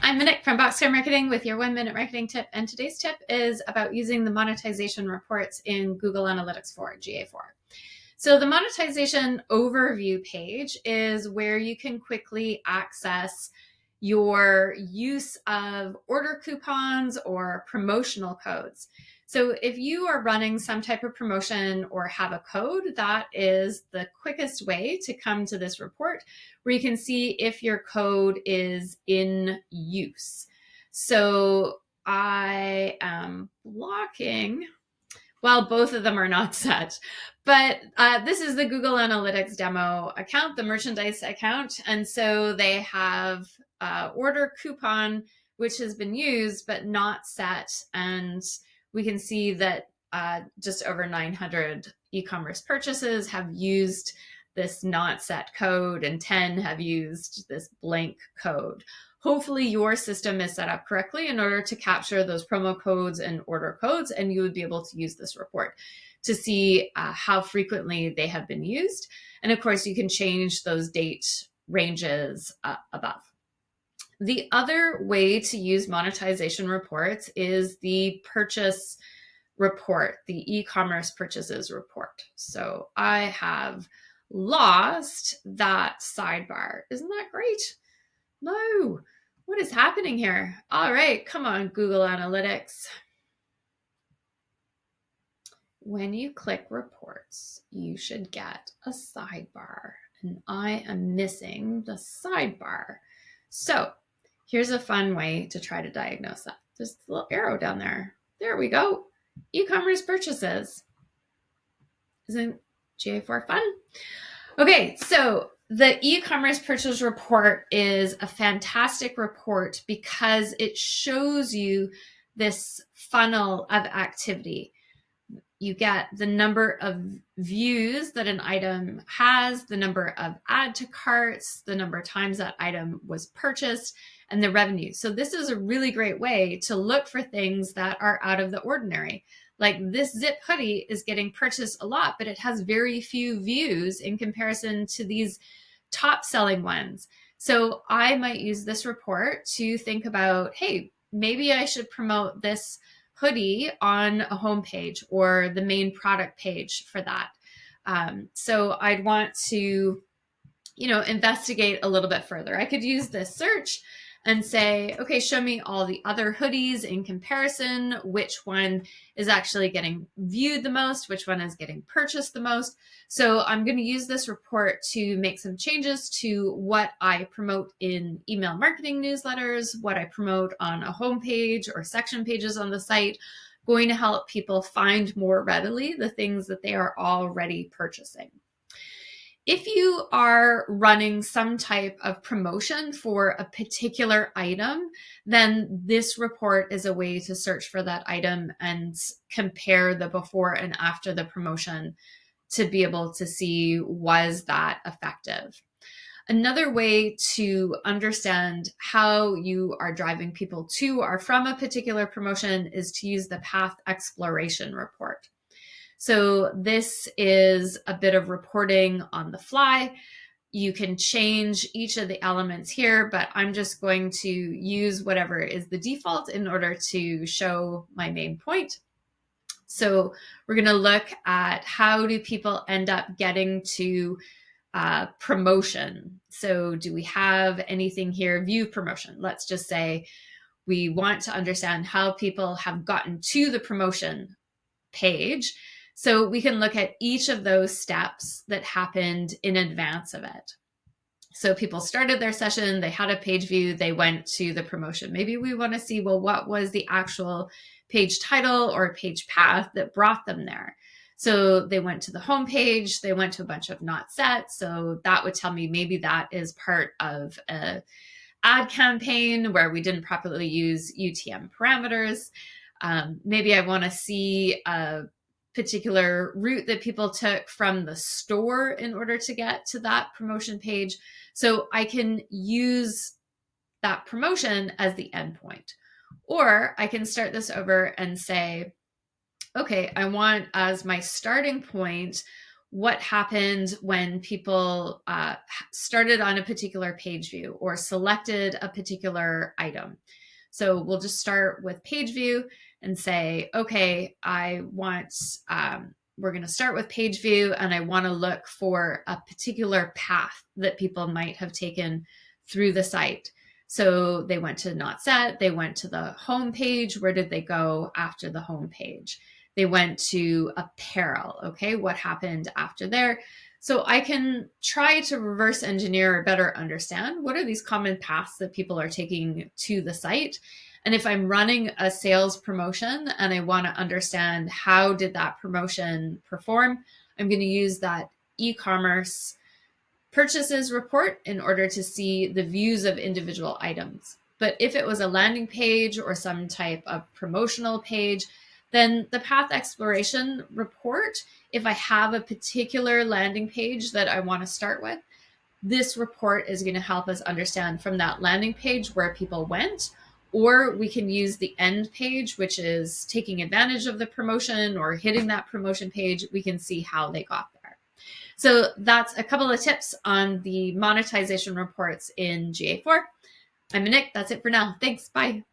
I'm Minik from Boxcar Marketing with your 1-minute marketing tip. And today's tip is about using the monetization reports in Google Analytics 4, GA4. So the monetization overview page is where you can quickly access your use of order coupons or promotional codes. So if you are running some type of promotion or have a code, that is the quickest way to come to this report where you can see if your code is in use. So I am blocking, well, both of them are not set, but this is the Google Analytics demo account, the merchandise account. And so they have order coupon, which has been used, but not set. And we can see that just over 900 e-commerce purchases have used this not set code and 10 have used this blank code. Hopefully your system is set up correctly in order to capture those promo codes and order codes, and you would be able to use this report to see how frequently they have been used. And of course, you can change those date ranges above. The other way to use monetization reports is the purchase report, the e-commerce purchases report. So I have lost that sidebar. Isn't that great? No, what is happening here? All right, come on, Google Analytics. When you click reports, you should get a sidebar, and I am missing the sidebar. So here's a fun way to try to diagnose that. There's a little arrow down there. There we go. E-commerce purchases. Isn't GA4 fun? Okay, so the e-commerce purchase report is a fantastic report because it shows you this funnel of activity. You get the number of views that an item has, the number of add to carts, the number of times that item was purchased, and the revenue. So this is a really great way to look for things that are out of the ordinary. Like this zip hoodie is getting purchased a lot, but it has very few views in comparison to these top selling ones. So I might use this report to think about, hey, maybe I should promote this hoodie on a homepage or the main product page for that. So I'd want to, investigate a little bit further. I could use this search and say, okay, show me all the other hoodies in comparison, which one is actually getting viewed the most, which one is getting purchased the most. So I'm going to use this report to make some changes to what I promote in email marketing newsletters, what I promote on a homepage or section pages on the site, going to help people find more readily the things that they are already purchasing. If you are running some type of promotion for a particular item, then this report is a way to search for that item and compare the before and after the promotion to be able to see, was that effective? Another way to understand how you are driving people to or from a particular promotion is to use the path exploration report. So this is a bit of reporting on the fly. You can change each of the elements here, but I'm just going to use whatever is the default in order to show my main point. So we're going to look at how do people end up getting to promotion. So do we have anything here? View promotion. Let's just say we want to understand how people have gotten to the promotion page. So we can look at each of those steps that happened in advance of it. So people started their session, they had a page view, they went to the promotion. Maybe we want to see, well, what was the actual page title or page path that brought them there? So they went to the home page, they went to a bunch of not set. So that would tell me maybe that is part of a ad campaign where we didn't properly use UTM parameters. Maybe I want to see a particular route that people took from the store in order to get to that promotion page. So I can use that promotion as the endpoint. Or I can start this over and say, okay, I want as my starting point what happened when people started on a particular page view or selected a particular item. So we'll just start with page view and say, okay, we're going to start with page view and I want to look for a particular path that people might have taken through the site. So they went to Not Set, they went to the home page. Where did they go after the home page? They went to apparel. Okay, what happened after there? So I can try to reverse engineer or better understand what are these common paths that people are taking to the site. And if I'm running a sales promotion and I want to understand how did that promotion perform, I'm going to use that e-commerce purchases report in order to see the views of individual items. But if it was a landing page or some type of promotional page, then the path exploration report, if I have a particular landing page that I want to start with, this report is going to help us understand from that landing page where people went, or we can use the end page, which is taking advantage of the promotion or hitting that promotion page. We can see how they got there. So that's a couple of tips on the monetization reports in GA4. I'm Nick. That's it for now. Thanks. Bye.